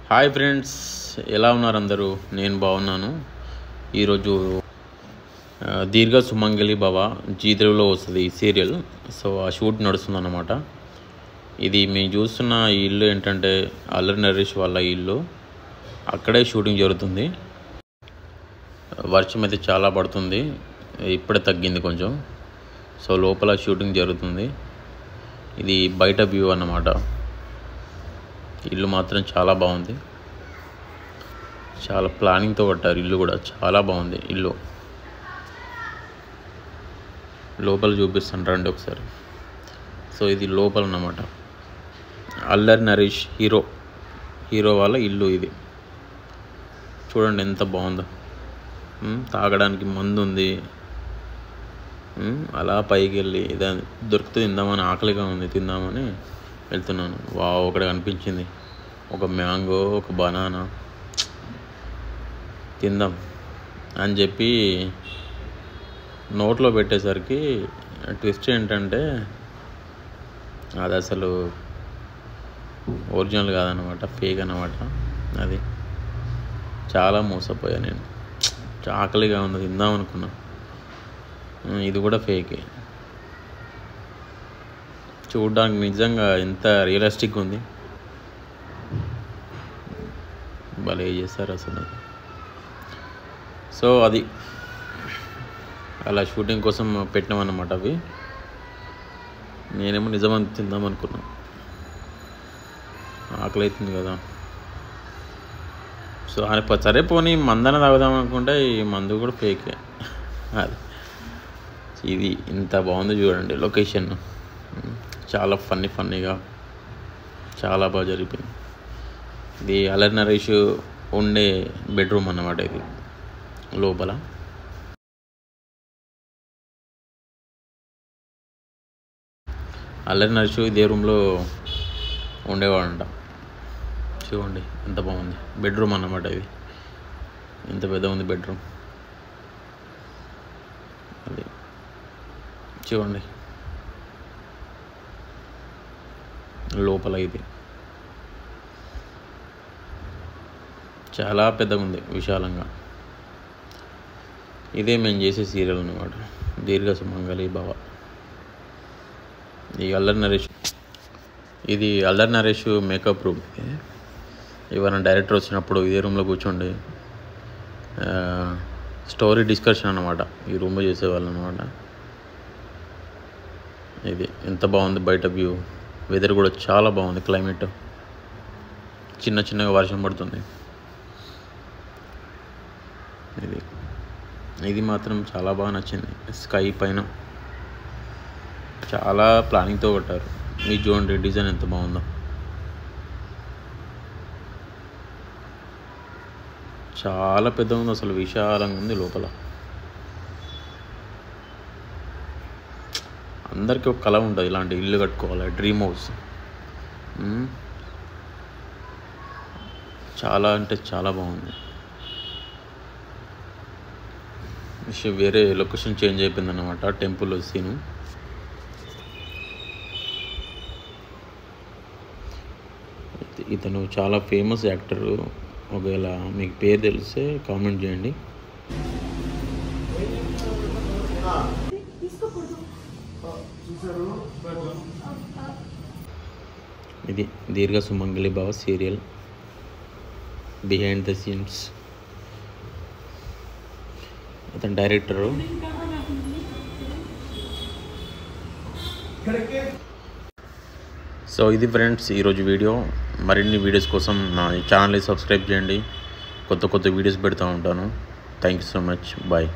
Hi friends, ఎలా ఉన్నారు అందరూ? నేను బాగున్నాను. ఈరోజు దీర్ఘ సుమంగళి భవ జీ తెలుగులో వస్తుంది ఈ సీరియల్. సో ఆ షూట్ నడుస్తుంది అన్నమాట. ఇది మేము చూస్తున్న ఈ ఇల్లు ఏంటంటే అల్లరి నరేష్ వాళ్ళ ఇల్లు. అక్కడే షూటింగ్ జరుగుతుంది. వర్షం అయితే చాలా పడుతుంది, ఇప్పుడే తగ్గింది కొంచెం. సో లోపల షూటింగ్ జరుగుతుంది. ఇది బయట వ్యూ అన్నమాట. ఇల్లు మాత్రం చాలా బాగుంది. చాలా ప్లానింగ్తో కట్టారు ఇల్లు కూడా. చాలా బాగుంది ఇల్లు. లోపల చూపిస్తాను రండి ఒకసారి. సో ఇది లోపల అన్నమాట. అల్లరి నరేష్ హీరో వాళ్ళ ఇల్లు ఇది. చూడండి ఎంత బాగుందో. తాగడానికి మందు ఉంది. అలా పైకి వెళ్ళి దాన్ని దొరికితే తిందామని, ఆకలిగా ఉంది తిందామని వెళ్తున్నాను. ఒకటి కనిపించింది, ఒక మ్యాంగో, ఒక బనానా. తిందాం అని చెప్పి నోట్లో పెట్టేసరికి ట్విస్ట్ ఏంటంటే అది అసలు ఒరిజినల్ కాదన్నమాట, ఫేక్ అన్నమాట. అది చాలా మోసపోయా నేను. ఆకలిగా ఉంది, తిందాం అనుకున్నా. ఇది కూడా ఫేకే. చూడడానికి నిజంగా ఎంత రియలిస్టిక్ ఉంది. భలే చేస్తారు అసలు. సో అది అలా షూటింగ్ కోసం పెట్టినామన్నమాట అవి. నేనేమో నిజమని తిందాం అనుకున్నా. ఆకలి అవుతుంది కదా. సో సరే పోనీ మందన తాగుదాం అనుకుంటే ఈ మందు కూడా ఫేకే. అది ఇది ఇంత బాగుంది చూడండి లొకేషన్. చాలా ఫన్నీగా చాలా బాగా జరిగిపోయింది. ఇది అల్లరి నరేష్ ఉండే బెడ్రూమ్ అన్నమాట. ఇది లోపల అల్లరి నరేష్ ఇదే రూమ్లో ఉండేవాడంట. చూడండి ఎంత బాగుంది బెడ్రూమ్ అన్నమాట. ఇది ఎంత పెద్ద ఉంది బెడ్రూమ్. అది చూడండి లోపల. ఇది చాలా పెద్దగా ఉంది, విశాలంగా. ఇదే మేము చేసే సీరియల్ అన్నమాట, దీర్ఘ సుమంగళి భవ. ఈ అల్లరి నరేష్, ఇది అల్లరి నరేష్ మేకప్ రూమ్. ఎవరైనా డైరెక్టర్ వచ్చినప్పుడు ఇదే రూమ్లో కూర్చోండి స్టోరీ డిస్కషన్ అన్నమాట. ఈ రూమ్లో చేసేవాళ్ళు అన్నమాట. ఇది ఎంత బాగుంది బయట వ్యూ. వెదర్ కూడా చాలా బాగుంది. క్లైమేట్ చిన్నగా వర్షం పడుతుంది. ఇది మాత్రం చాలా బాగా నచ్చింది. స్కై పైన చాలా ప్లానింగ్తో కొట్టారు. మీ చూడండి డిజైన్ ఎంత బాగుందో. చాలా పెద్దగా ఉంది అసలు, విశాలంగా ఉంది లోపల. అందరికీ ఒక కళ ఉంటుంది, ఇలాంటి ఇల్లు కట్టుకోవాలి, డ్రీమ్ హౌస్. చాలా అంటే చాలా బాగుంది. వేరే లొకేషన్ చేంజ్ అయిపోయింది అన్నమాట, టెంపుల్ సీను. ఇతను చాలా ఫేమస్ యాక్టర్. ఒకవేళ మీకు పేరు తెలిస్తే కామెంట్ చేయండి. ఇది Deergha Sumangali Bhava serial behind the scenes. అతను డైరెక్టరు. సో ఇది ఫ్రెండ్స్ ఈరోజు వీడియో. మరిన్ని వీడియోస్ కోసం నా ఛానల్ని సబ్స్క్రైబ్ చేయండి. కొత్త వీడియోస్ పెడతా ఉంటాను. Thank you so much. Bye.